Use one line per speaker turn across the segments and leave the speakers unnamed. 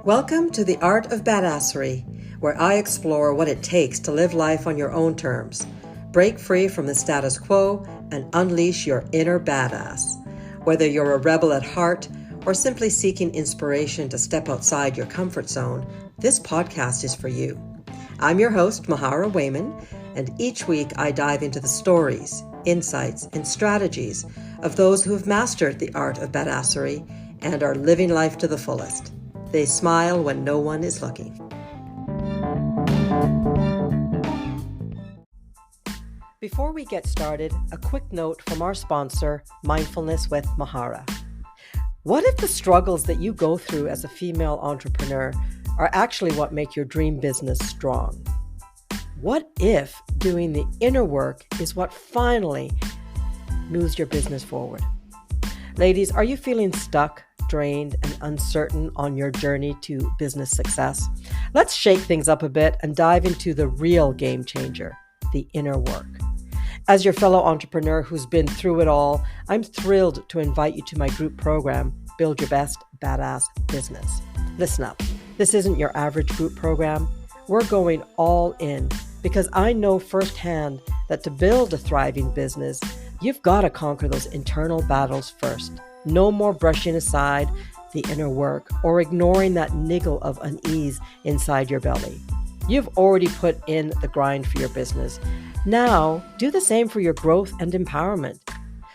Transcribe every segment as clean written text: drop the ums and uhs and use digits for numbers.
Welcome to the Art of Badassery, where I explore what it takes to live life on your own terms, break free from the status quo, and unleash your inner badass. Whether you're a rebel at heart or simply seeking inspiration to step outside your comfort zone, this podcast is for you. I'm your host, Mahara Wayman, and each week I dive into the stories, insights, and strategies of those who have mastered the art of badassery and are living life to the fullest. They smile when no one is looking. Before we get started, a quick note from our sponsor, Mindfulness with Mahara. What if the struggles that you go through as a female entrepreneur are actually what make your dream business strong? What if doing the inner work is what finally moves your business forward? Ladies, are you feeling stuck, drained, and uncertain on your journey to business success? Let's shake things up a bit and dive into the real game changer, the inner work. As your fellow entrepreneur who's been through it all, I'm thrilled to invite you to my group program, Build Your Best Badass Business. Listen up, this isn't your average group program. We're going all in because I know firsthand that to build a thriving business, you've got to conquer those internal battles first. No more brushing aside the inner work or ignoring that niggle of unease inside your belly. You've already put in the grind for your business. Now, do the same for your growth and empowerment.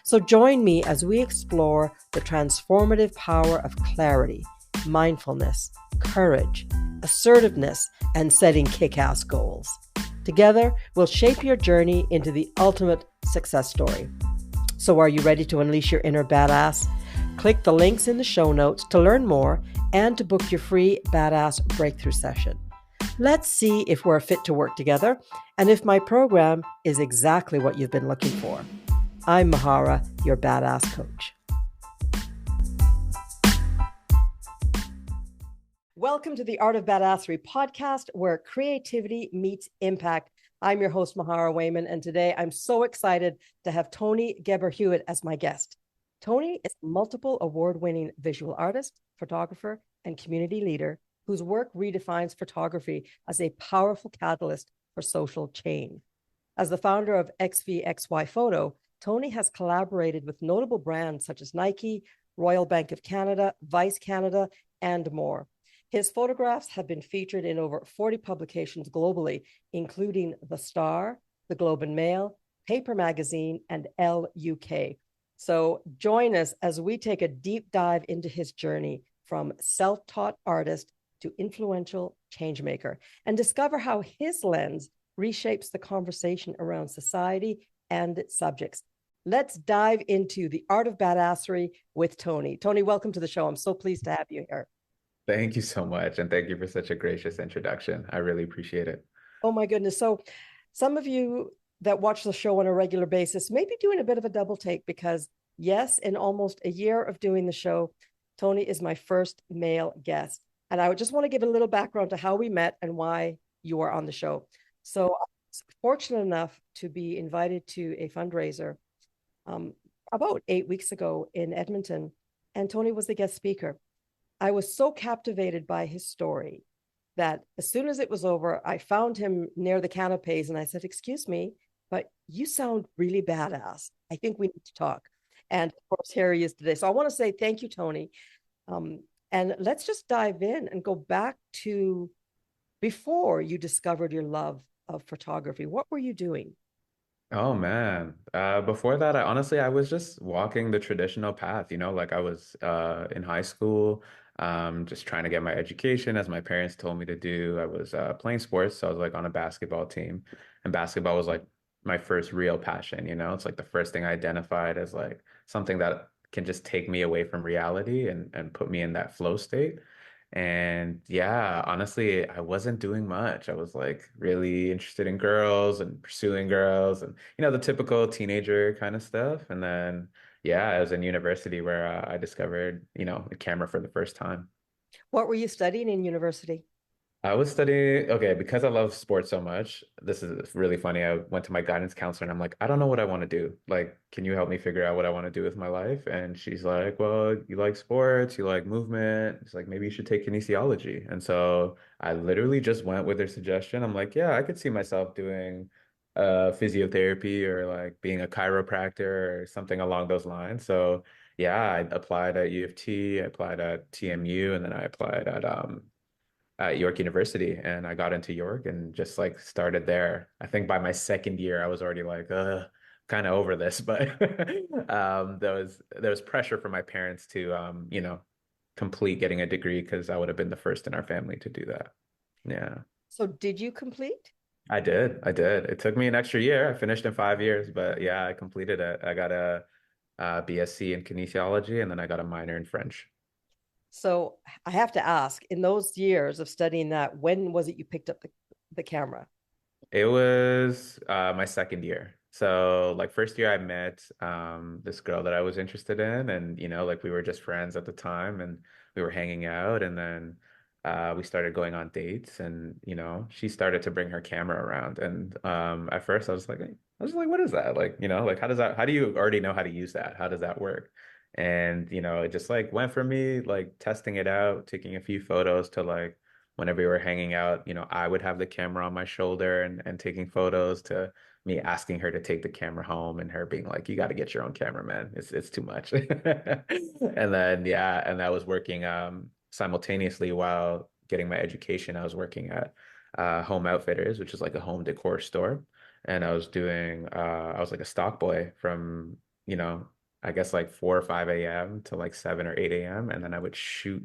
So join me as we explore the transformative power of clarity, mindfulness, courage, assertiveness, and setting kick-ass goals. Together, we'll shape your journey into the ultimate success story. So are you ready to unleash your inner badass? Click the links in the show notes to learn more and to book your free badass breakthrough session. Let's see if we're fit to work together and if my program is exactly what you've been looking for. I'm Mahara, your badass coach. Welcome to the Art of Badassery podcast, where creativity meets impact. I'm your host, Mahara Wayman, and today I'm so excited to have Tony Geber-Hewitt as my guest. Tony is a multiple award-winning visual artist, photographer, and community leader whose work redefines photography as a powerful catalyst for social change. As the founder of XVXY Photo, Tony has collaborated with notable brands such as Nike, Royal Bank of Canada, Vice Canada, and more. His photographs have been featured in over 40 publications globally, including The Star, The Globe and Mail, Paper Magazine, and Elle UK. So join us as we take a deep dive into his journey from self-taught artist to influential changemaker and discover how his lens reshapes the conversation around society and its subjects. Let's dive into the art of badassery with Tony. Tony, welcome to the show. I'm so pleased to have you here.
Thank you so much. And thank you for such a gracious introduction. I really appreciate it.
Oh my goodness. So some of you that watch the show on a regular basis may be doing a bit of a double take because yes, in almost a year of doing the show, Tony is my first male guest. And I would just want to give a little background to how we met and why you are on the show. So I was fortunate enough to be invited to a fundraiser about 8 weeks ago in Edmonton, and Tony was the guest speaker. I was so captivated by his story that as soon as it was over, I found him near the canapes and I said, "Excuse me, but you sound really badass. I think we need to talk." And of course, here he is today. So I want to say thank you, Tony. And let's just dive in and go back to before you discovered your love of photography. What were you doing?
Oh man. Before that, I was just walking the traditional path, like I was in high school, just trying to get my education as my parents told me to do. I was playing sports, so I was like on a basketball team, and basketball was like my first real passion. It's like the first thing I identified as like something that can just take me away from reality and put me in that flow state. And yeah, honestly, I wasn't doing much. I was like really interested in girls and pursuing girls and, the typical teenager kind of stuff. And then, yeah, I was in university where I discovered, the camera for the first time.
What were you studying in university?
I was studying, okay, because I love sports so much. This is really funny. I went to my guidance counselor and I'm like, I don't know what I want to do. Like, can you help me figure out what I want to do with my life? And she's like, well, you like sports, you like movement. It's like, maybe you should take kinesiology. And so I literally just went with her suggestion. I'm like, yeah, I could see myself doing physiotherapy or like being a chiropractor or something along those lines. So yeah, I applied at U of T, I applied at TMU, and then I applied at York University, and I got into York and just like started there. I think by my second year, I was already like, kind of over this, but there was pressure from my parents to complete getting a degree because I would have been the first in our family to do that. Yeah,
So did you complete?
I did. I did. It took me an extra year. I finished in 5 years, but yeah, I completed it. I got a BSc in kinesiology, and then I got a minor in French.
So I have to ask, in those years of studying that, when was it you picked up the camera?
It was my second year. So like first year I met this girl that I was interested in, and like we were just friends at the time and we were hanging out, and then we started going on dates, and she started to bring her camera around, and at first I was like, what is that? Like, like how do you already know how to use that? How does that work? And it just like went from me like testing it out, taking a few photos to like whenever we were hanging out, I would have the camera on my shoulder and taking photos to me asking her to take the camera home and her being like, you got to get your own camera, man. It's too much. And then yeah, and I was working simultaneously while getting my education. I was working at Home Outfitters, which is like a home decor store. And I was like a stock boy from, I guess like 4 or 5 a.m. to like 7 or 8 a.m. And then I would shoot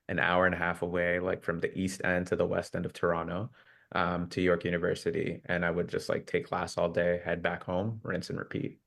an hour and a half away, like from the east end to the west end of Toronto, to York University. And I would just like take class all day, head back home, rinse and repeat.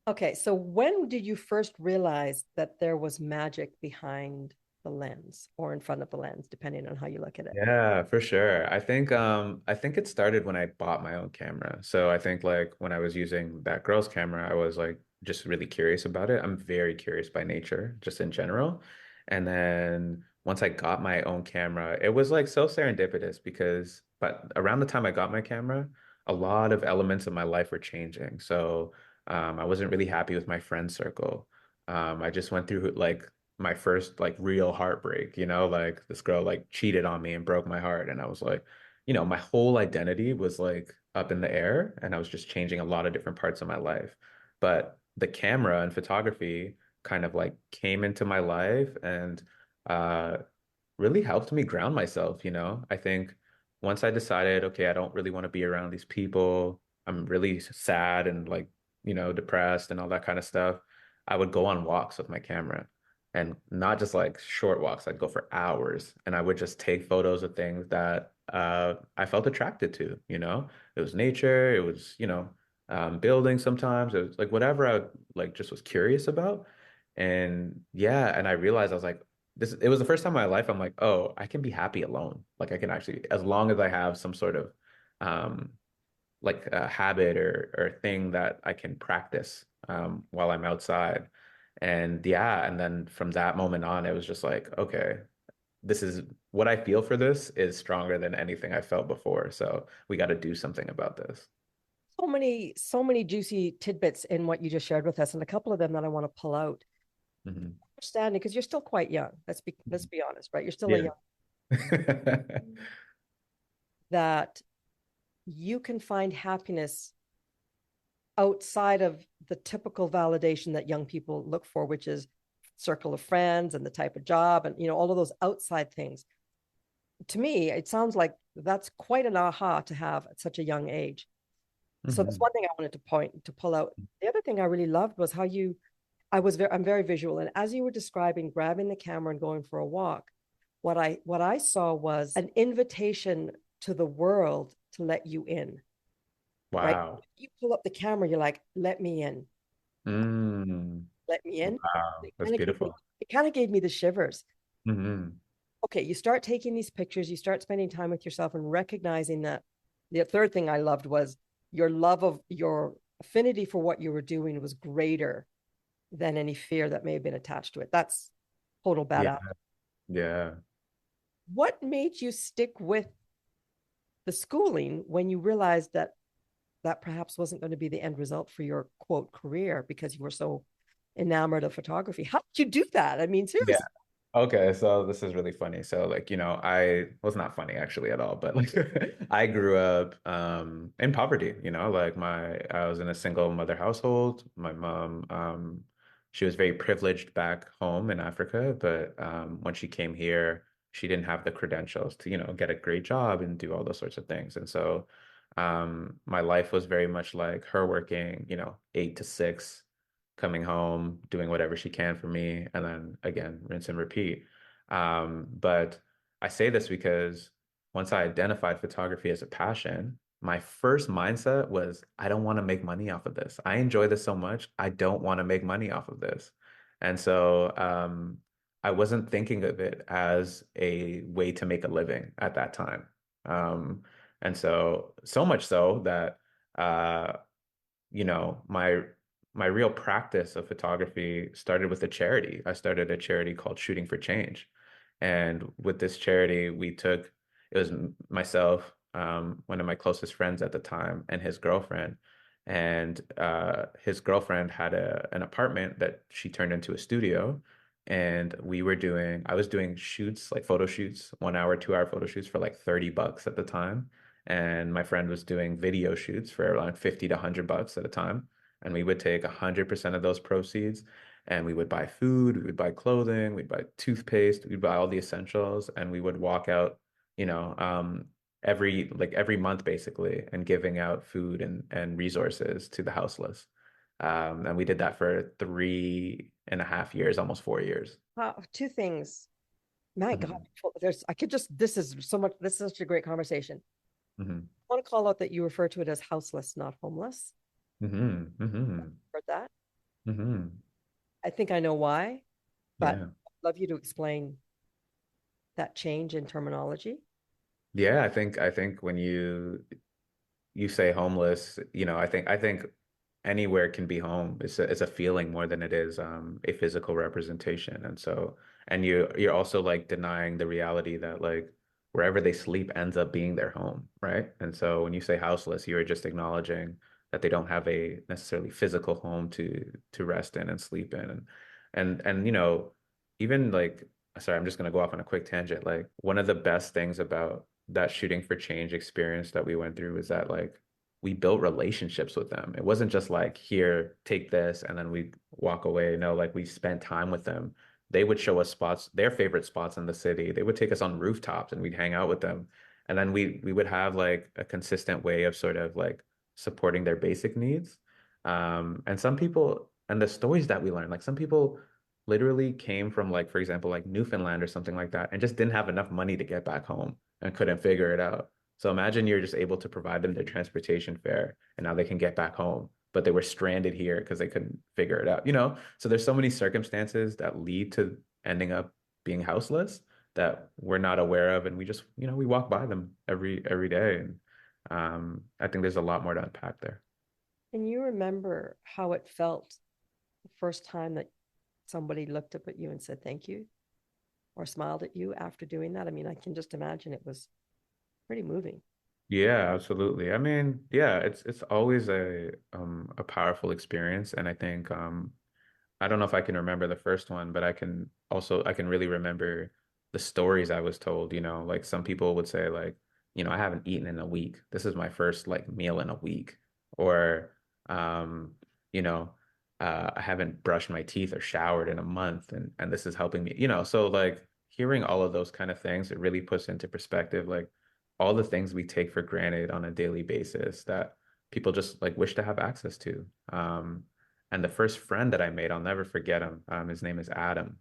Okay, so when did you first realize that there was magic behind the lens or in front of the lens, depending on how you look at it?
Yeah, for sure. I think it started when I bought my own camera. So I think like when I was using that girl's camera, I was like just really curious about it. I'm very curious by nature, just in general. And then once I got my own camera, it was like so serendipitous because but around the time I got my camera, a lot of elements of my life were changing. So I wasn't really happy with my friend circle. I just went through like my first like real heartbreak, like this girl like cheated on me and broke my heart. And I was like, my whole identity was like up in the air and I was just changing a lot of different parts of my life. But the camera and photography kind of like came into my life and uh really helped me ground myself. I think once I decided, okay, I don't really want to be around these people, I'm really sad and like, depressed and all that kind of stuff. I would go on walks with my camera and not just like short walks. I'd go for hours and I would just take photos of things that I felt attracted to. It was nature, it was, buildings sometimes, it was like whatever I like just was curious about. And yeah, and I realized I was like, it was the first time in my life I'm like, oh, I can be happy alone. Like I can actually, as long as I have some sort of um like a habit or thing that I can practice while I'm outside. And yeah, and then from that moment on, it was just like, okay, this is what I feel for this is stronger than anything I felt before. So we got to do something about this.
So many juicy tidbits in what you just shared with us, and a couple of them that I want to pull out.
Mhm.
Understanding because you're still quite young. Let's be honest, right? You're still a
Yeah.
young that you can find happiness outside of the typical validation that young people look for, which is circle of friends and the type of job and all of those outside things. To me, it sounds like that's quite an aha to have at such a young age. So that's
Mhm.
one thing I wanted to pull out. The other thing I really loved was how I'm very visual. And as you were describing grabbing the camera and going for a walk, what I saw was an invitation to the world to let you in, right?
Wow.
You pull up the camera, you're like, let me in,
Mm.
let me in.
Wow. That's beautiful.
It kind of gave me the shivers.
Hmm.
Okay, you start taking these pictures, you start spending time with yourself and recognizing that. The third thing I loved was your love of your affinity for what you were doing was greater than any fear that may have been attached to it. That's total
Yeah.
badass.
Yeah.
What made you stick with the schooling when you realized that that perhaps wasn't going to be the end result for your quote career because you were so enamored of photography? How did you do that? I mean,
Yeah.
seriously.
Okay, so this is really funny. So like, I was not funny actually at all, but like I grew up in poverty, like my I was in a single mother household. My mom she was very privileged back home in Africa, but when she came here, she didn't have the credentials to, get a great job and do all those sorts of things. And so my life was very much like her working, 8 to 6, coming home, doing whatever she can for me, and then again, rinse and repeat. But I say this because once I identified photography as a passion, my first mindset was, I don't want to make money off of this. I enjoy this so much. I don't want to make money off of this. And so I wasn't thinking of it as a way to make a living at that time. Um, and so much so that uh, my real practice of photography started with a charity. I started a charity called Shooting for Change. And with this charity, it was myself, one of my closest friends at the time, and his girlfriend. And his girlfriend had an apartment that she turned into a studio. And I was doing shoots, like photo shoots, 1 hour, 2 hour photo shoots for like $30 at the time. And my friend was doing video shoots for around 50 to $100 at a time. And we would take 100% of those proceeds and we would buy food, we would buy clothing, we'd buy toothpaste, we'd buy all the essentials, and we would walk out, you know, um, every month basically, and giving out food and resources to the houseless. And we did that for 3.5 years, almost 4 years.
Two things. My God,
Hmm.
I could just, this is so much, this is such a great conversation.
Hmm.
I want to call out that you refer to it as houseless, not homeless.
Hmm. Hmm.
Heard that?
Hmm.
I think I know why, but
Yeah.
I'd love you to explain that change in terminology.
Yeah, I think when you say homeless, I think anywhere can be home. It's a feeling more than it is a physical representation. And you're also like denying the reality that like wherever they sleep ends up being their home, right? And so when you say houseless, you're just acknowledging that they don't have a necessarily physical home to rest in and sleep in. And even like sorry, I'm just gonna go off on a quick tangent. Like one of the best things about that shooting for change experience that we went through is that like we built relationships with them. It wasn't just like, here, take this, and then we walk away. No, like we spent time with them. They would show us spots, their favorite spots in the city. They would take us on rooftops and we'd hang out with them. And then we would have like a consistent way of sort of like supporting their basic needs. And some people, and the stories that we learned, like some people literally came from like, for example, like Newfoundland or something like that, and just didn't have enough money to get back home and couldn't figure it out. So imagine you're just able to provide them their transportation fare and now they can get back home, but they were stranded here because they couldn't figure it out, you know? So there's so many circumstances that lead to ending up being houseless that we're not aware of. And we just, we walk by them every day. And I think there's a lot more to unpack there.
Can you remember how it felt the first time that somebody looked up at you and said thank you or smiled at you after doing that? I mean, I can just imagine it was pretty moving.
Yeah, absolutely. I mean, yeah, it's always a powerful experience. And I think I don't know if I can remember the first one, but I can really remember the stories I was told, like some people would say like, I haven't eaten in a week. This is my first like meal in a week. Or um, you know, I haven't brushed my teeth or showered in a month and this is helping me, so like hearing all of those kind of things, it really puts into perspective like all the things we take for granted on a daily basis that people just like wish to have access to. And the first friend that I made, I'll never forget him. His name is Adam.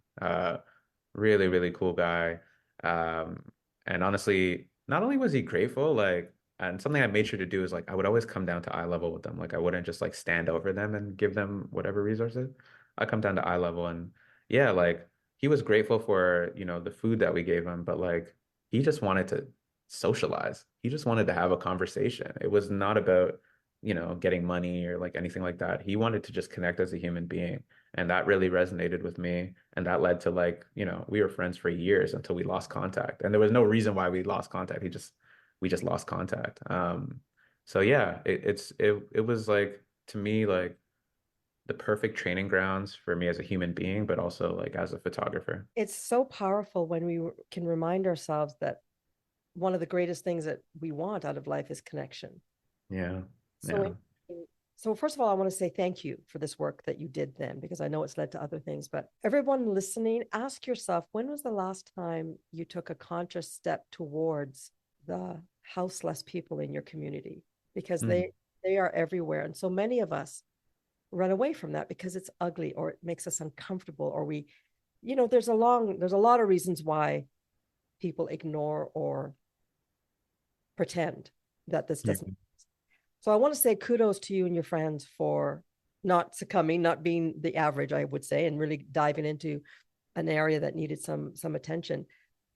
Really, really cool guy. Um, and honestly, not only was he grateful, like, and something I made sure to do is like I would always come down to eye level with them. Like I wouldn't just like stand over them and give them whatever resources. I come down to eye level and yeah, like he was grateful for, the food that we gave him, but like he just wanted to socialize. He just wanted to have a conversation. It was not about, getting money or like anything like that. He wanted to just connect as a human being. And that really resonated with me. And that led to like, we were friends for years until we lost contact. And there was no reason why we lost contact. We just lost contact. So yeah, it was like to me like the perfect training grounds for me as a human being, but also like as a photographer.
It's so powerful when we can remind ourselves that one of the greatest things that we want out of life is connection.
Yeah.
So,
Yeah.
so first of all, I want to say thank you for this work that you did then, because I know it's led to other things. But everyone listening, ask yourself, when was the last time you took a conscious step towards the houseless people in your community? Because
Mhm.
they are everywhere, and so many of us run away from that because it's ugly or it makes us uncomfortable, or we, there's a lot of reasons why people ignore or pretend that this
Yeah.
doesn't. So I want to say kudos to you and your friends for not succumbing, not being the average, I would say, and really diving into an area that needed some attention.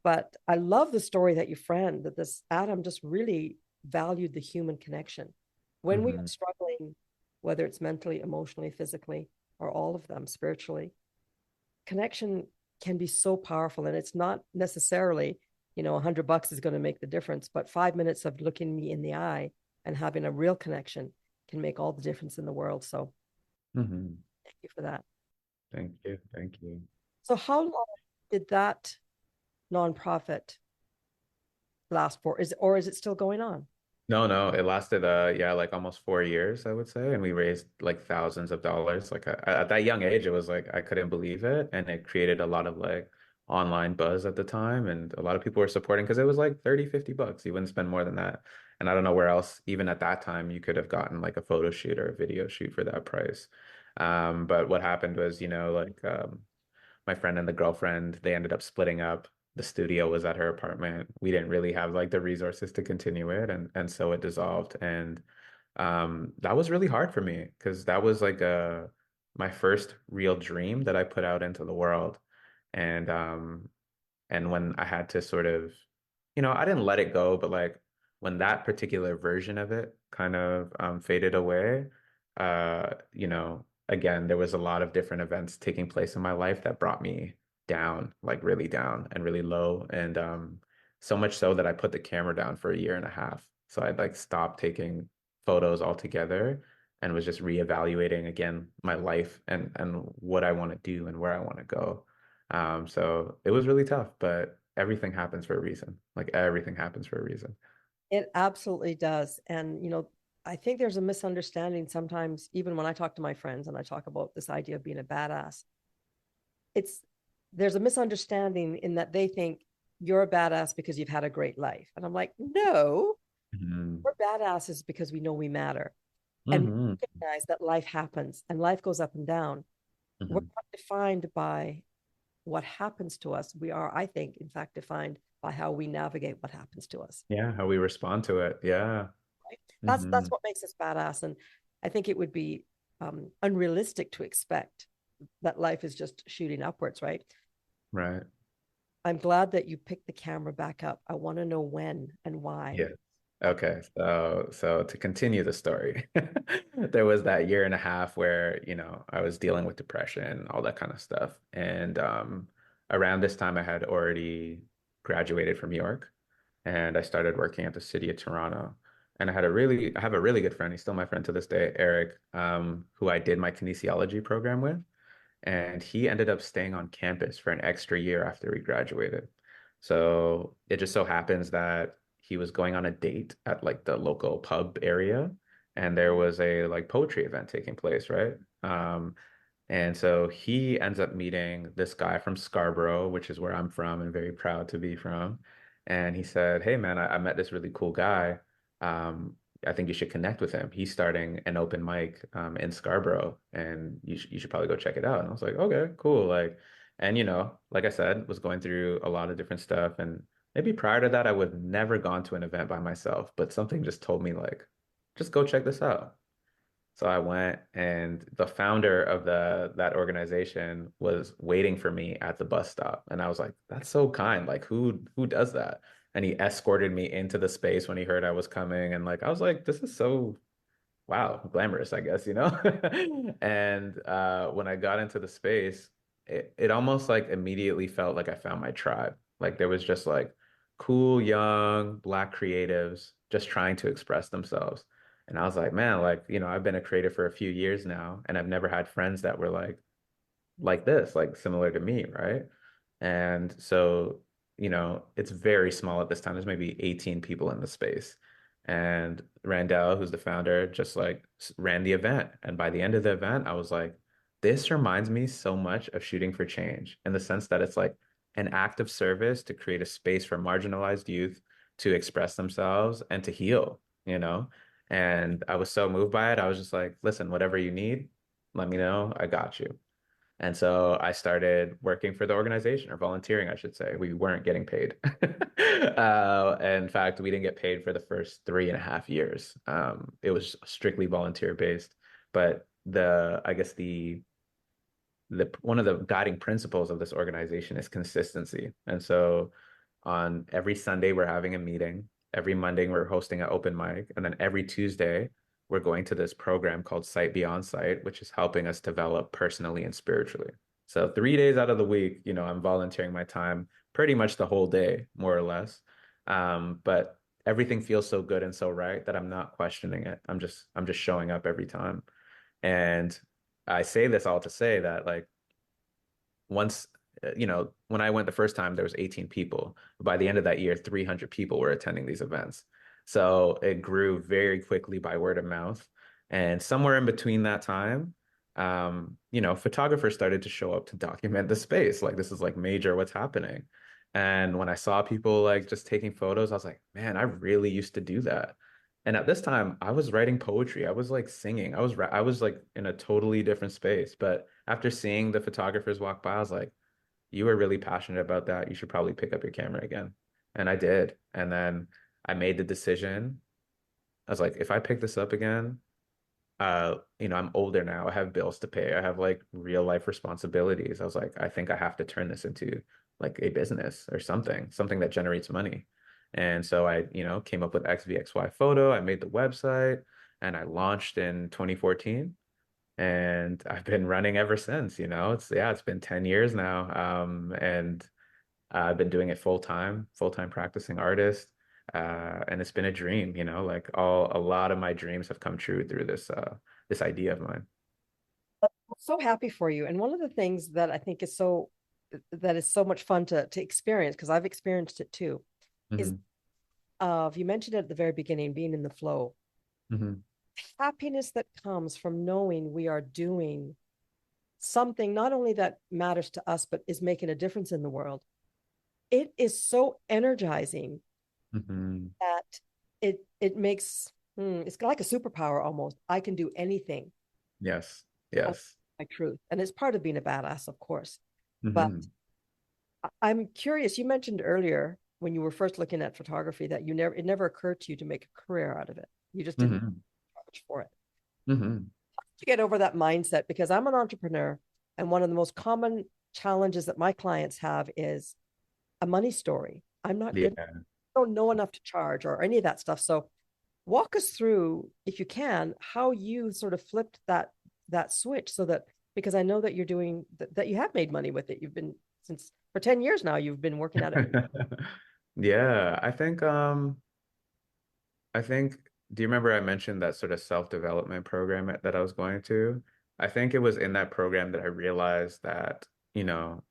But I love the story that your friend, that this Adam just really valued the human connection. When we are
Hmm.
struggling, whether it's mentally, emotionally, physically, or all of them spiritually, connection can be so powerful. And it's not necessarily, $100 is going to make the difference, but 5 minutes of looking me in the eye and having a real connection can make all the difference in the world. So
Hmm.
thank you for that.
Thank you. Thank you.
So how long did that nonprofit last for? Is it still going on?
No, no, it lasted yeah, like almost 4 years, I would say, and we raised like thousands of dollars. Like at that young age, it was like I couldn't believe it, and it created a lot of like online buzz at the time, and a lot of people were supporting because it was like 30, $50. You wouldn't spend more than that. And I don't know where else, even at that time, you could have gotten like a photo shoot or a video shoot for that price. But what happened was, like my friend and the girlfriend, they ended up splitting up. The studio was at her apartment. We didn't really have like the resources to continue it, and so it dissolved. And that was really hard for me because that was like my first real dream that I put out into the world. And when I had to sort of, I didn't let it go, but like when that particular version of it kind of faded away, again, there was a lot of different events taking place in my life that brought me down, like really down and really low. And so much so that I put the camera down for a year and a half. So I'd like stopped taking photos altogether and was just reevaluating again my life and what I want to do and where I want to go. So it was really tough, but everything happens for a reason. Like everything happens for a reason.
It absolutely does. And, I think there's a misunderstanding sometimes, even when I talk to my friends and I talk about this idea of being a badass, it's there's a misunderstanding in that they think you're a badass because you've had a great life. And I'm like, no,
Hmm.
we're badasses because we know we matter. And we
Hmm.
recognize that life happens and life goes up and down. We're
Hmm.
not defined by what happens to us. We are, I think, in fact, defined by how we navigate what happens to us.
Yeah, how we respond to it. Yeah.
Right? That's
Hmm.
what makes us badass. And I think it would be unrealistic to expect that life is just shooting upwards, right?
Right.
I'm glad that you picked the camera back up. I want to know when and why.
Yeah. Okay. So to continue the story, there was that year and a half where, I was dealing with depression, all that kind of stuff. And around this time I had already graduated from York and I started working at the city of Toronto. And I have a really good friend. He's still my friend to this day, Eric, who I did my kinesiology program with. And he ended up staying on campus for an extra year after we graduated. So it just so happens that he was going on a date at like the local pub area, and there was a like poetry event taking place, right? And so he ends up meeting this guy from Scarborough, which is where I'm from and very proud to be from. And he said, "Hey man, I met this really cool guy. Um, I think you should connect with him. He's starting an open mic in Scarborough, and you should probably go check it out." And I was like, "Okay, cool." Like, and like I said, was going through a lot of different stuff, and maybe prior to that, I would never gone to an event by myself, but something just told me like, just go check this out. So I went, and the founder of that organization was waiting for me at the bus stop, and I was like, "That's so kind. Like, who does that?" And he escorted me into the space when he heard I was coming, and like I was like, "This is so wow, glamorous, I guess, you know? And when I got into the space, it almost like immediately felt like I found my tribe. Like there was just like cool, young, black creatives just trying to express themselves. And I was like, man, like, I've been a creator for a few years now, and I've never had friends that were like this, like similar to me, right? And so, it's very small at this time. There's maybe 18 people in the space. And Randall, who's the founder, just like ran the event. And by the end of the event, I was like, this reminds me so much of Shooting for Change in the sense that it's like an act of service to create a space for marginalized youth to express themselves and to heal, you know? And I was so moved by it. I was just like, listen, whatever you need, let me know. I got you. And so I started working for the organization or volunteering, I should say. We weren't getting paid. In fact, we didn't get paid for the first 3.5 years. It was strictly volunteer based. But I guess the one of the guiding principles of this organization is consistency. And so on every Sunday, we're having a meeting. Every Monday, we're hosting an open mic. And then every Tuesday, we're going to this program called Sight Beyond Sight, which is helping us develop personally and spiritually. So 3 days out of the week, I'm volunteering my time pretty much the whole day, more or less. But everything feels so good and so right that I'm not questioning it. I'm just showing up every time. And I say this all to say that like once when I went the first time there was 18 people. By the end of that year 300 people were attending these events, so it grew very quickly by word of mouth. And somewhere in between that time, photographers started to show up to document the space, like this is like major, what's happening. And when I saw people like just taking photos, I was like, man, I really used to do that. And at this time, I was writing poetry. I was like singing. I was like in a totally different space. But after seeing the photographers walk by, I was like, you were really passionate about that. You should probably pick up your camera again. And I did. And then I made the decision. I was like, if I pick this up again, I'm older now. I have bills to pay. I have like real life responsibilities. I was like, I think I have to turn this into like a business or something that generates money. And so I, came up with XVXY photo. I made the website and I launched in 2014. And I've been running ever since, it's been 10 years now. And I've been doing it full time practicing artist. And it's been a dream, like a lot of my dreams have come true through this idea of mine.
So happy for you. And one of the things that I think is so much fun to experience, because I've experienced it too, is
Hmm.
you mentioned it at the very beginning, being in the flow,
Hmm.
happiness that comes from knowing we are doing something not only that matters to us, but is making a difference in the world. It is so energizing
Hmm.
that it makes it's like a superpower almost. I can do anything.
Yes.
Oh,
Yes.
my truth. And it's part of being a badass, of course. But
Hmm.
I'm curious, you mentioned earlier when you were first looking at photography that it never occurred to you to make a career out of it. You just didn't
Hmm.
charge for it.
Hmm.
To get over that mindset, because I'm an entrepreneur, and one of the most common challenges that my clients have is a money story. I'm not good,
Yeah.
I don't know enough to charge or any of that stuff. So walk us through, if you can, how you sort of flipped that switch so that, because I know that you're doing that you have made money with it. You've been since for 10 years now, you've been working at it.
Yeah, I think, do you remember I mentioned that sort of self-development program that I was going to? I think it was in that program that I realized that,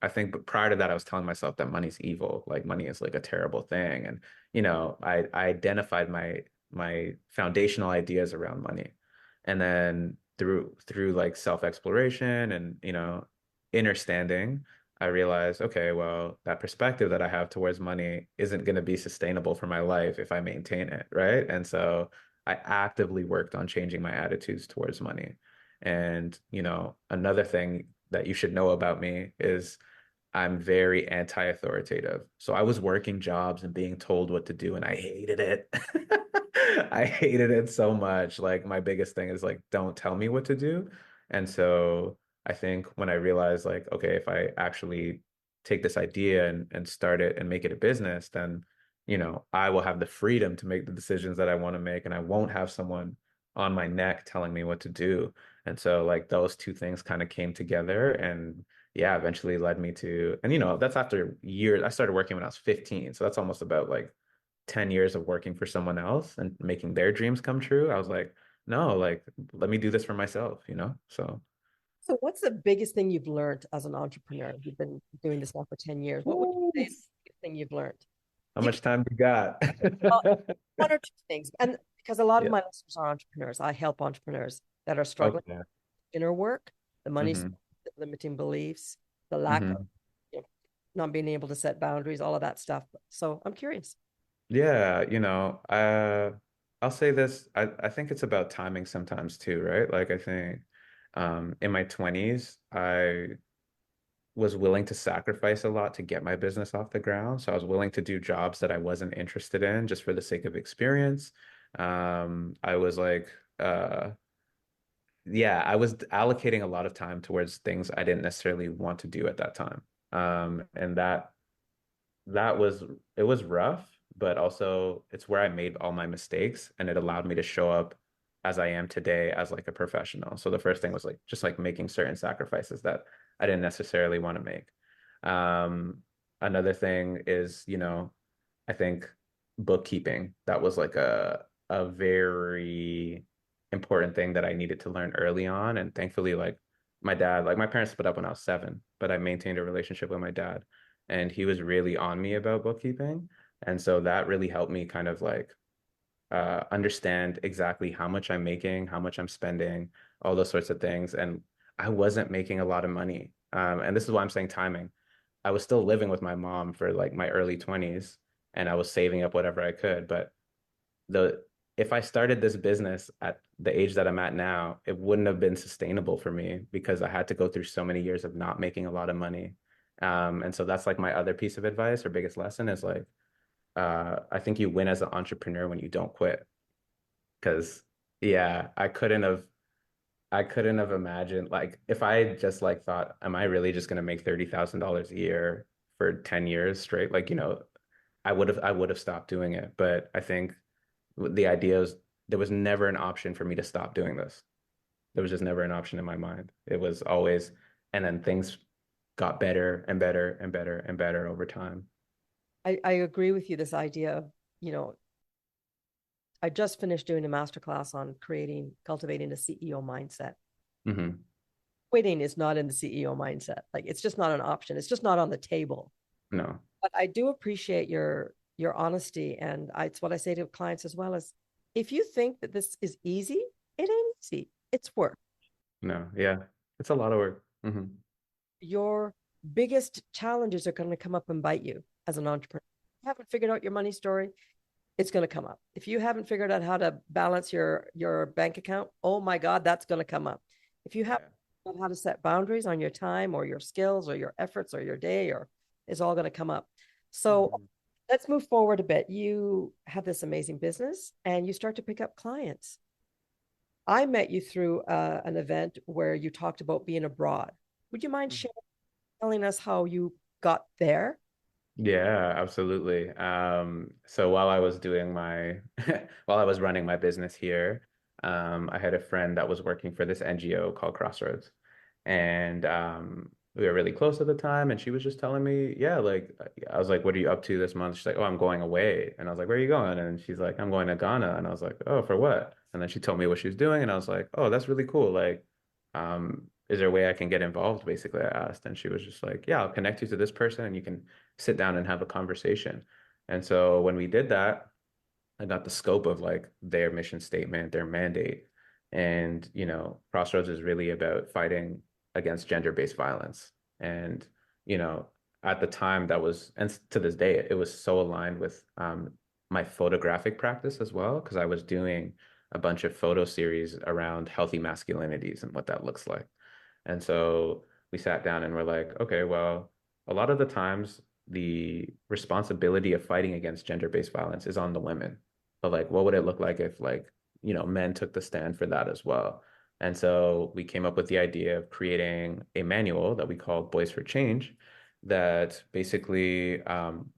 I think but prior to that, I was telling myself that money's evil, like money is like a terrible thing. And, I identified my foundational ideas around money. And then through like self-exploration and, understanding, I realized, okay, well, that perspective that I have towards money isn't going to be sustainable for my life if I maintain it, right? And so I actively worked on changing my attitudes towards money. And, another thing that you should know about me is I'm very anti-authoritative. So I was working jobs and being told what to do, and I hated it. I hated it so much. Like my biggest thing is like, don't tell me what to do. And so I think when I realized like, okay, if I actually take this idea and start it and make it a business, then, I will have the freedom to make the decisions that I want to make, and I won't have someone on my neck telling me what to do. And so like those two things kind of came together and yeah, eventually led me to, and that's after years. I started working when I was 15. So that's almost about like 10 years of working for someone else and making their dreams come true. I was like, no, like let me do this for myself. So
So, what's the biggest thing you've learned as an entrepreneur? You've been doing this now for 10 years. What would you say
Ooh.
is the biggest thing you've learned?
How
You can
much time you got?
tell one or two things. And because a lot of
Yeah.
my listeners are entrepreneurs, I help entrepreneurs that are struggling
Okay.
with inner work, the money,
hmm
the limiting beliefs, the lack of
hmm
you know, not being able to set boundaries, all of that stuff. So, I'm curious.
Yeah, I'll say this. I think it's about timing sometimes too, right? Like I think in my 20s, I was willing to sacrifice a lot to get my business off the ground. So I was willing to do jobs that I wasn't interested in just for the sake of experience. I was like, yeah, I was allocating a lot of time towards things I didn't necessarily want to do at that time. And that was it was rough, but also it's where I made all my mistakes and it allowed me to show up as I am today as like a professional. So the first thing was like just like making certain sacrifices that I didn't necessarily want to make. Um, Another thing is, I think bookkeeping. That was like a very important thing that I needed to learn early on. And thankfully, like my parents split up when I was 7, but I maintained a relationship with my dad and he was really on me about bookkeeping. And so that really helped me kind of like understand exactly how much I'm making, how much I'm spending, all those sorts of things. And I wasn't making a lot of money. And this is why I'm saying timing. I was still living with my mom for like my early 20s and I was saving up whatever I could. But the if I started this business at the age that I'm at now, it wouldn't have been sustainable for me because I had to go through so many years of not making a lot of money. And so that's like my other piece of advice or biggest lesson is like, I think you win as an entrepreneur when you don't quit. Because yeah, I couldn't have imagined like if I just like thought, am I really just gonna make $30,000 a year for 10 years straight? Like, I would have stopped doing it. But I think the idea is there was never an option for me to stop doing this. There was just never an option in my mind. It was always, and then things got better and better and better and better over time.
I agree with you. This idea of, you know, I just finished doing a masterclass on cultivating a CEO mindset.
hmm
Quitting is not in the CEO mindset. Like it's just not an option. It's just not on the table.
No,
But I do appreciate your honesty, and it's what I say to clients as well as if you think that this is easy, it ain't easy. It's work.
no, yeah. It's a lot of work.
Your biggest challenges are going to come up and bite you as an entrepreneur. If you haven't figured out your money story, it's going to come up. If you haven't figured out how to balance your bank account, oh my God, that's going to come up. If you haven't
Yeah.
figured out how to set boundaries on your time or your skills or your efforts or your day, or is all going to come up. So
Mhm.
let's move forward a bit. You have this amazing business and you start to pick up clients. I met you through an event where you talked about being abroad. Would you mind sharing, telling us how you got there?
Yeah, absolutely. So while I was doing my, while I was running my business here, I had a friend that was working for this NGO called Crossroads. And we were really close at the time. And she was just telling me, yeah, like, I was like, what are you up to this month? She's like, oh, I'm going away. And I was like, where are you going? And she's like, I'm going to Ghana. And I was like, oh, for what? And then she told me what she was doing. And I was like, oh, that's really cool. Like, is there a way I can get involved? Basically, I asked. And she was just like, yeah, I'll connect you to this person and you can sit down and have a conversation. And so when we did that, I got the scope of like their mission statement, their mandate. And, Crossroads is really about fighting against gender-based violence. And, you know, at the time that was, and to this day, it was so aligned with my photographic practice as well, because I was doing a bunch of photo series around healthy masculinities and what that looks like. And so we sat down and we're like, okay, well, a lot of the times the responsibility of fighting against gender-based violence is on the women. But like, what would it look like if like, men took the stand for that as well? And so we came up with the idea of creating a manual that we called Boys for Change that basically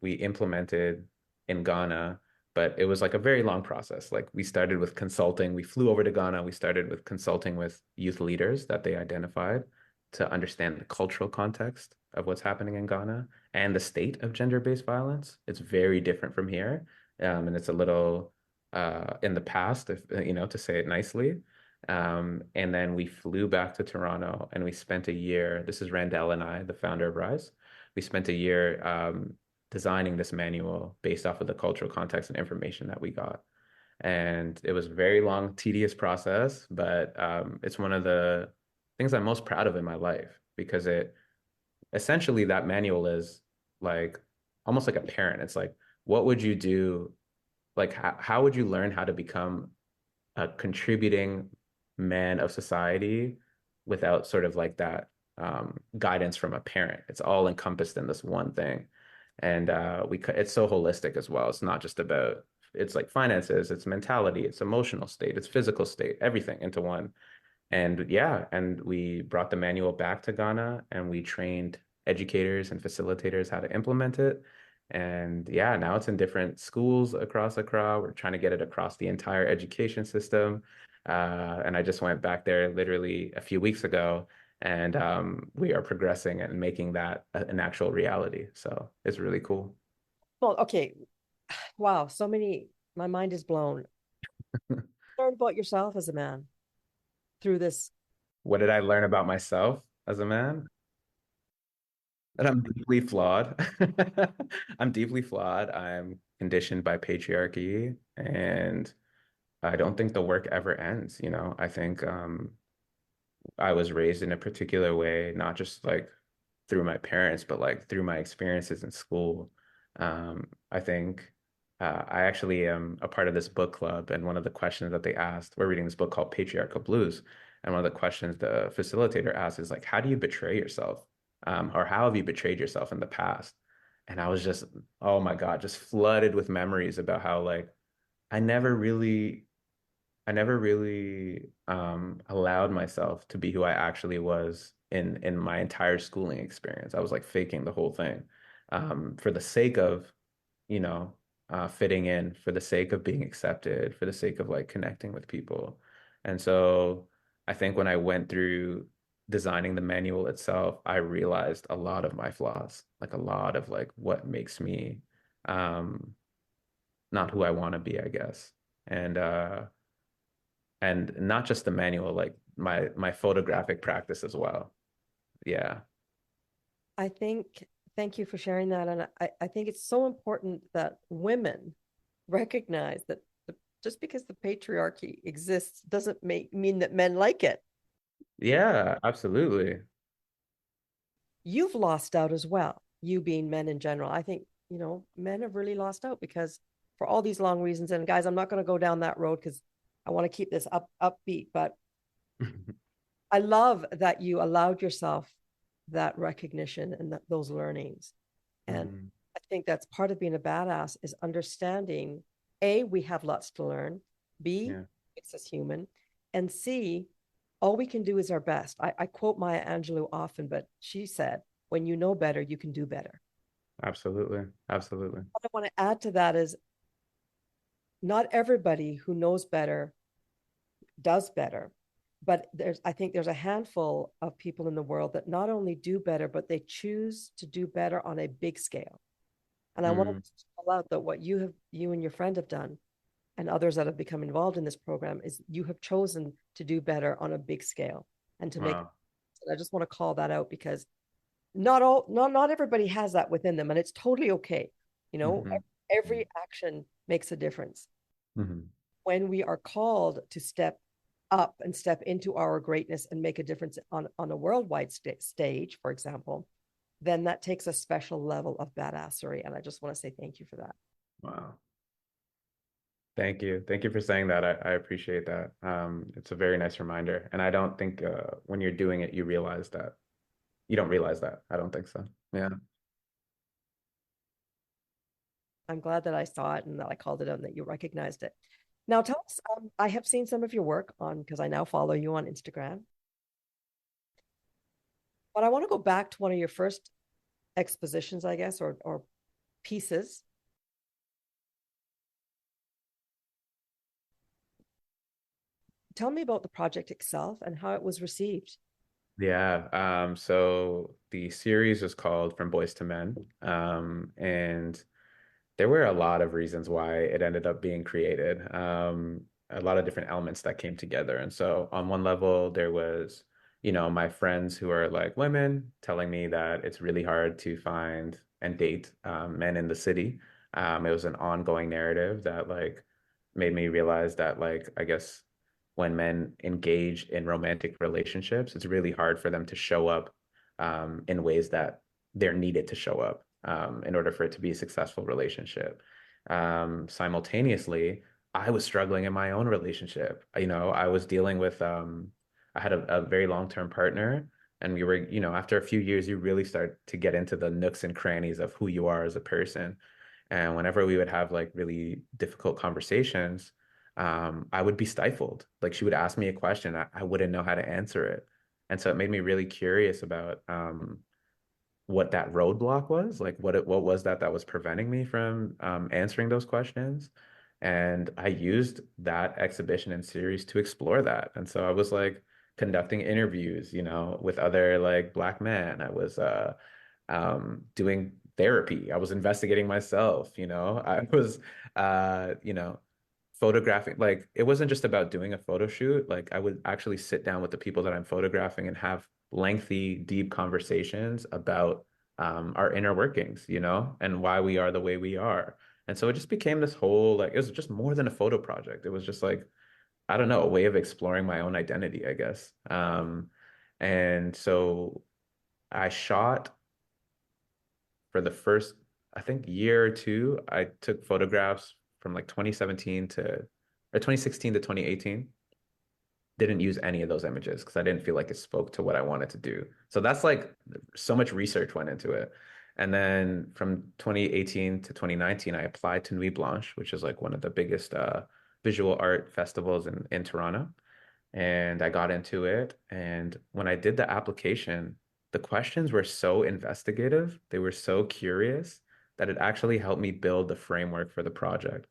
we implemented in Ghana But it was like a very long process. Like we started with consulting. We flew over to Ghana. We started with consulting with youth leaders that they identified to understand the cultural context of what's happening in Ghana and the state of gender-based violence. It's very different from here. And it's a little in the past, if to say it nicely. And then we flew back to Toronto and we spent a year. This is Randell and I, the founder of Rise. We spent a year designing this manual based off of the cultural context and information that we got. And it was a very long, tedious process, but it's one of the things I'm most proud of in my life because it essentially that manual is like almost like a parent. It's like, what would you do? Like, how would you learn how to become a contributing man of society without sort of like that guidance from a parent? It's all encompassed in this one thing. And it's so holistic as well. It's not just about, it's like finances, it's mentality, it's emotional state, it's physical state, everything into one. And yeah, and we brought the manual back to Ghana and we trained educators and facilitators how to implement it. And yeah, now it's in different schools across Accra. We're trying to get it across the entire education system. And I just went back there literally a few weeks ago, and we are progressing and making that an actual reality. So it's really cool.
Well, okay. Wow. So many, my mind is blown. Learn about yourself as a man through this.
What did I learn about myself as a man? That I'm deeply flawed. I'm deeply flawed. I'm conditioned by patriarchy, and I don't think the work ever ends, you know. I think I was raised in a particular way, not just like through my parents, but like through my experiences in school. I think I actually am a part of this book club, and one of the questions that they asked, we're reading this book called Patriarchal Blues, and one of the questions the facilitator asked is like, how do you betray yourself? Or how have you betrayed yourself in the past? And I was just, oh my God, just flooded with memories about how like I never really allowed myself to be who I actually was in my entire schooling experience. I was like faking the whole thing for the sake of, you know, fitting in, for the sake of being accepted, for the sake of like connecting with people. And so I think when I went through designing the manual itself, I realized a lot of my flaws, like a lot of like what makes me um, not who I want to be, I guess. And and not just the manual, like my photographic practice as well. Yeah.
I think, thank you for sharing that. And I think it's so important that women recognize that just because the patriarchy exists doesn't mean that men like it.
Yeah, absolutely.
You've lost out as well, you being men in general. I think, men have really lost out because for all these long reasons. And guys, I'm not going to go down that road because I want to keep this upbeat, but I love that you allowed yourself that recognition and those learnings. And
Mhm.
I think that's part of being a badass is understanding A, we have lots to learn. B,
Yeah,
makes us human. And C, all we can do is our best. I quote Maya Angelou often, but she said, when you know better, you can do better.
absolutely. Absolutely.
What I want to add to that is not everybody who knows better does better. But I think there's a handful of people in the world that not only do better, but they choose to do better on a big scale. And I want
Mm,
to call out that what you and your friend have done, and others that have become involved in this program, is you have chosen to do better on a big scale and to make.
wow.
And I just want to call that out because not everybody has that within them, and it's totally okay. You know,
Hmm.
every action makes a difference.
Hmm.
When we are called to step up and step into our greatness and make a difference on a worldwide stage, for example, then that takes a special level of badassery. And I just want to say thank you for that.
Wow. Thank you. Thank you for saying that. I appreciate that. It's a very nice reminder. And I don't think when you're doing it, you realize that. You don't realize that. I don't think so. Yeah.
I'm glad that I saw it and that I called it out and that you recognized it. Now, tell us, I have seen some of your work on because I now follow you on Instagram, but I want to go back to one of your first expositions, I guess, or pieces. tell me about the project itself and how it was received.
Yeah. So the series is called From Boys to Men. And there were a lot of reasons why it ended up being created. A lot of different elements that came together. And so on one level, there was, my friends who are like women telling me that it's really hard to find and date men in the city. It was an ongoing narrative that like made me realize that like I guess when men engage in romantic relationships, it's really hard for them to show up in ways that they're needed to show up in order for it to be a successful relationship. Simultaneously, I was struggling in my own relationship. I was dealing with, I had a very long-term partner, and we were, after a few years, you really start to get into the nooks and crannies of who you are as a person. And whenever we would have like really difficult conversations, I would be stifled. Like she would ask me a question, I wouldn't know how to answer it. And so it made me really curious about what that roadblock was, like what was that was preventing me from answering those questions. And I used that exhibition and series to explore that. And so I was like conducting interviews, with other like Black men. I was doing therapy. I was investigating myself, I was photographing. Like it wasn't just about doing a photo shoot. Like I would actually sit down with the people that I'm photographing and have lengthy, deep conversations about our inner workings, and why we are the way we are. And so it just became this whole like it was just more than a photo project. It was just like, I don't know, a way of exploring my own identity, I guess. And so I shot for the first, I think, year or two. I took photographs from like 2017 to or 2016 to 2018. Didn't use any of those images because I didn't feel like it spoke to what I wanted to do. So that's like so much research went into it. And then from 2018 to 2019, I applied to Nuit Blanche, which is like one of the biggest visual art festivals in Toronto. And I got into it. And when I did the application, the questions were so investigative, they were so curious that it actually helped me build the framework for the project.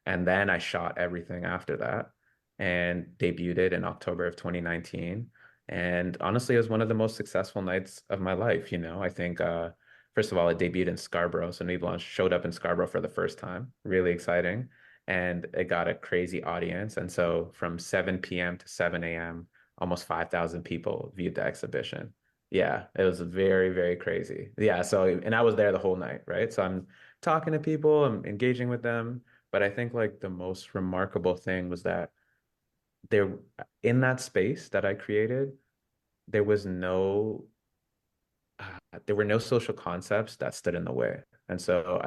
And then I shot everything after that and debuted it in October of 2019. And honestly, it was one of the most successful nights of my life. I think, first of all, it debuted in Scarborough. So Nuit Blanche showed up in Scarborough for the first time. Really exciting. And it got a crazy audience. And so from 7 p.m. to 7 a.m., almost 5,000 people viewed the exhibition. Yeah, it was very, very crazy. Yeah. So, and I was there the whole night, right? So I'm talking to people, I'm engaging with them. But I think like the most remarkable thing was that there, in that space that I created, there was no, there were no social concepts that stood in the way. And so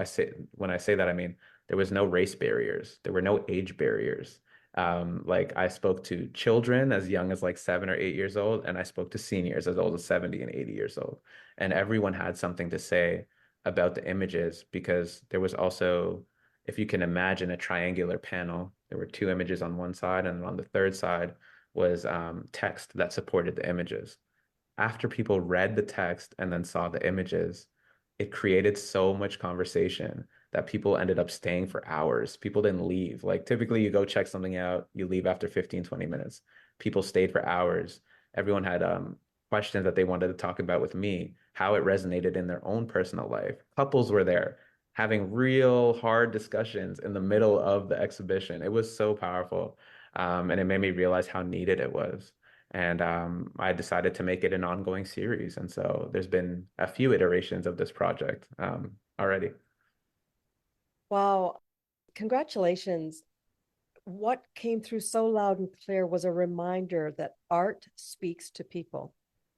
when I say that, I mean, there was no race barriers. There were no age barriers. Like I spoke to children as young as like 7 or 8 years old, and I spoke to seniors as old as 70 and 80 years old. And everyone had something to say about the images because there was also, if you can imagine a triangular panel, there were two images on one side, and on the third side was text that supported the images. After people read the text and then saw the images, it created so much conversation that people ended up staying for hours. People didn't leave. Like typically you go check something out, you leave after 15, 20 minutes. People stayed for hours. Everyone had questions that they wanted to talk about with me, how it resonated in their own personal life. Couples were there having real hard discussions in the middle of the exhibition. It was so powerful. And it made me realize how needed it was. And I decided to make it an ongoing series. And so there's been a few iterations of this project already.
Wow, congratulations. What came through so loud and clear was a reminder that art speaks to people.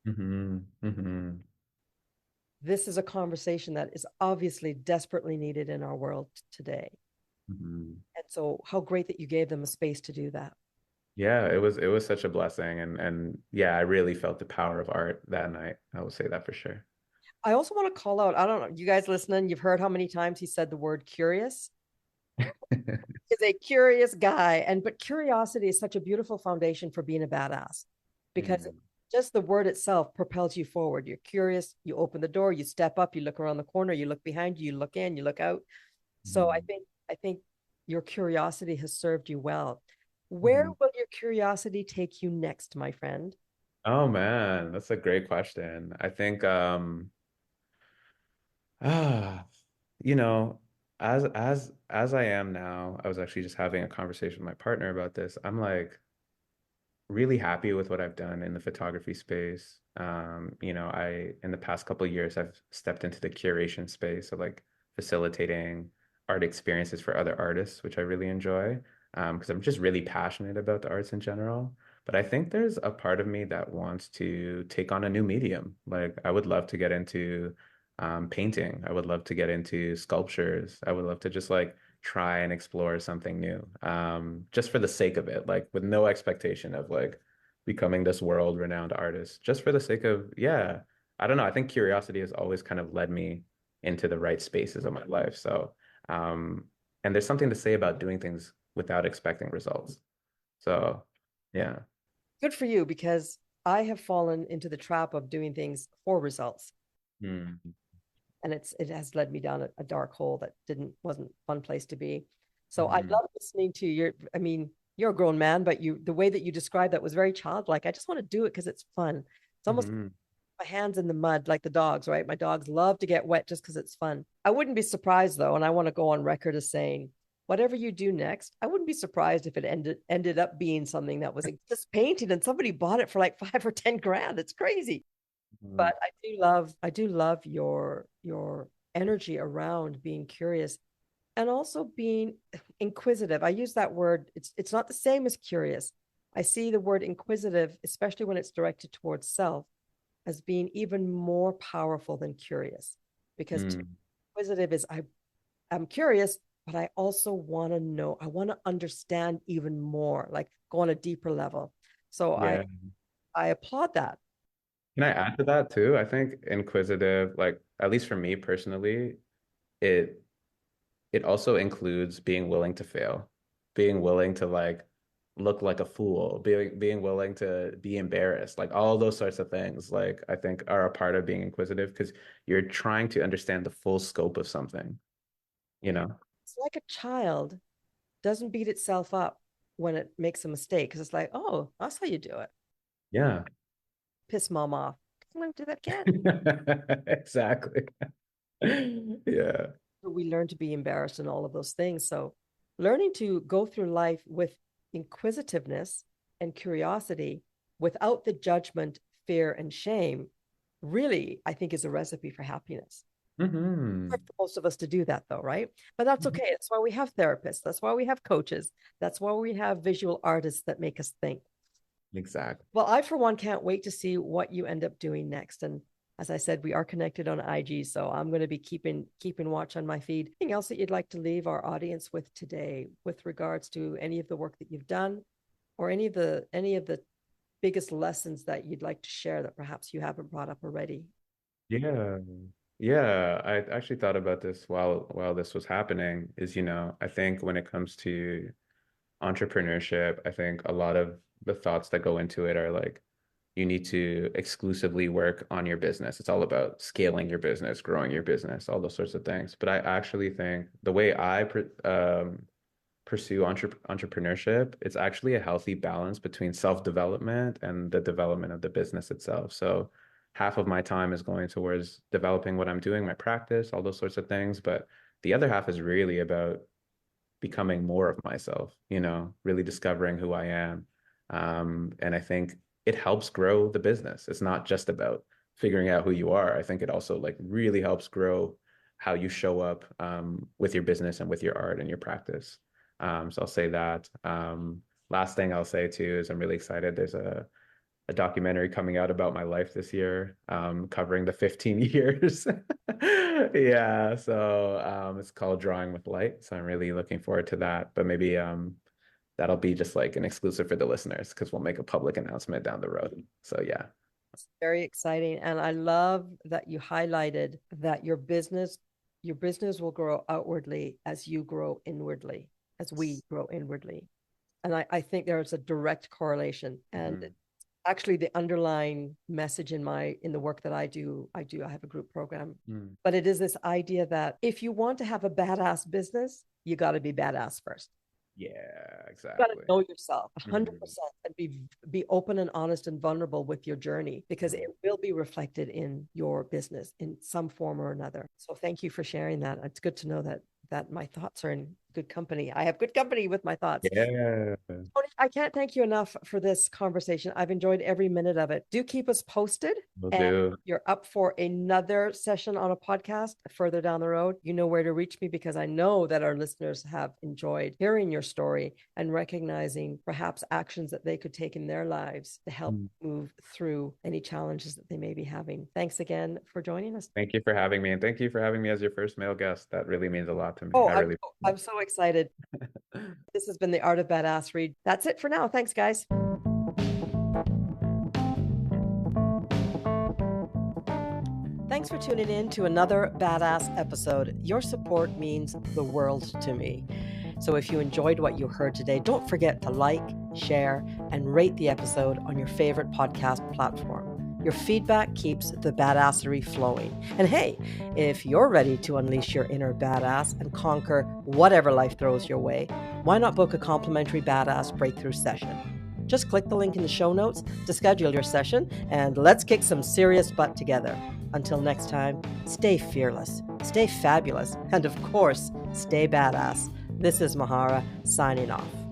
Hmm. Hmm.
This is a conversation that is obviously desperately needed in our world today.
Hmm.
And so, how great that you gave them a space to do that.
Yeah, it was such a blessing. And yeah, I really felt the power of art that night. I will say that for sure.
I also want to call out, I don't know, you guys listening, you've heard how many times he said the word curious. Is a curious guy. And but curiosity is such a beautiful foundation for being a badass because
Mm,
just the word itself propels you forward. You're curious, you open the door, you step up, you look around the corner, you look behind you, you look in, you look out. So
mm,
I think your curiosity has served you well. Where
Mhm.
will your curiosity take you next, my friend?
Oh man, that's a great question. I think ah you know, as I am now, I was actually just having a conversation with my partner about this. I'm like really happy with what I've done in the photography space. I in the past couple of years I've stepped into the curation space of like facilitating art experiences for other artists, which I really enjoy. Because I'm just really passionate about the arts in general. But I think there's a part of me that wants to take on a new medium. Like I would love to get into painting. I would love to get into sculptures. I would love to just like try and explore something new, just for the sake of it, like with no expectation of like becoming this world-renowned artist, just for the sake of, yeah, I don't know. I think curiosity has always kind of led me into the right spaces of my life. So, and there's something to say about doing things without expecting results. So, yeah.
Good for you, because I have fallen into the trap of doing things for results.
Mm,
And it has led me down a dark hole that didn't wasn't a fun place to be. So I
mhm,
love listening to your, I mean, you're a grown man, but the way that you described that was very childlike. I just want to do it because it's fun. It's almost
mhm,
my hands in the mud like the dogs, right? My dogs love to get wet just because it's fun. I wouldn't be surprised though, and I want to go on record as saying, whatever you do next, I wouldn't be surprised if it ended up being something that was just painted and somebody bought it for like 5 or 10 grand. It's crazy.
mhm.
But I do love your energy around being curious and also being inquisitive. I use that word. It's not the same as curious. I see the word inquisitive, especially when it's directed towards self, as being even more powerful than curious. Because to
Mm,
inquisitive is I'm curious, but I also want to know, I want to understand even more, like go on a deeper level. So I
yeah.
I applaud that.
Can I add to that too? I think inquisitive, like at least for me personally, it it also includes being willing to fail, being willing to like look like a fool, being willing to be embarrassed, like all those sorts of things, like I think are a part of being inquisitive because you're trying to understand the full scope of something, you know?
It's like a child doesn't beat itself up when it makes a mistake because it's like, oh, that's how you do it.
Yeah.
Piss mom off. I'm going to do that again.
Exactly. Yeah.
But we learn to be embarrassed and all of those things. So, learning to go through life with inquisitiveness and curiosity without the judgment, fear, and shame really, I think, is a recipe for happiness.
Hmm.
Hard for most of us to do that, though, right? But that's okay. That's why we have therapists. That's why we have coaches. That's why we have visual artists that make us think.
Exactly.
Well, I, for one, can't wait to see what you end up doing next. And as I said, we are connected on IG, so I'm going to be keeping watch on my feed. Anything else that you'd like to leave our audience with today, with regards to any of the work that you've done, or any of the biggest lessons that you'd like to share that perhaps you haven't brought up already?
Yeah. Yeah, I actually thought about this while this was happening is, I think when it comes to entrepreneurship, I think a lot of the thoughts that go into it are like you need to exclusively work on your business. It's all about scaling your business, growing your business, all those sorts of things. But I actually think the way pursue entrepreneurship, it's actually a healthy balance between self-development and the development of the business itself. So half of my time is going towards developing what I'm doing, my practice, all those sorts of things. But the other half is really about becoming more of myself, really discovering who I am. And I think it helps grow the business. It's not just about figuring out who you are. I think it also like really helps grow how you show up with your business and with your art and your practice. So I'll say that. Last thing I'll say too is I'm really excited. There's a documentary coming out about my life this year, covering the 15 years. Yeah, so it's called Drawing with Light. So I'm really looking forward to that. But maybe that'll be just like an exclusive for the listeners because we'll make a public announcement down the road. So yeah.
It's very exciting. And I love that you highlighted that your business will grow outwardly as you grow inwardly, as we grow inwardly. And I think there's a direct correlation. And
Mhm.
actually the underlying message in the work that I have a group program.
Mm.
But it is this idea that if you want to have a badass business, you got to be badass first.
Yeah,
Got to
exactly.
know yourself
Hmm.
100% and be open and honest and vulnerable with your journey, because it will be reflected in your business in some form or another. So thank you for sharing that. It's good to know that my thoughts are in good company. I have good company with my thoughts.
Yeah,
Tony, I can't thank you enough for this conversation. I've enjoyed every minute of it. Do keep us posted.
will
And
do.
you're up for another session on a podcast further down the road, you know where to reach me, because I know that our listeners have enjoyed hearing your story and recognizing perhaps actions that they could take in their lives to help move through any challenges that they may be having. Thanks again for joining us.
Thank you for having me, and thank you for having me as your first male guest. That really means a lot to me.
Oh,
I really
I'm so excited. This has been the Art of Badassery. That's it for now. Thanks, guys. Thanks for tuning in to another badass episode. Your support means the world to me. So if you enjoyed what you heard today, don't forget to like, share, and rate the episode on your favorite podcast platform. Your feedback keeps the badassery flowing. And hey, if you're ready to unleash your inner badass and conquer whatever life throws your way, why not book a complimentary badass breakthrough session? Just click the link in the show notes to schedule your session, and let's kick some serious butt together. Until next time, stay fearless, stay fabulous, and of course, stay badass. This is Mahara signing off.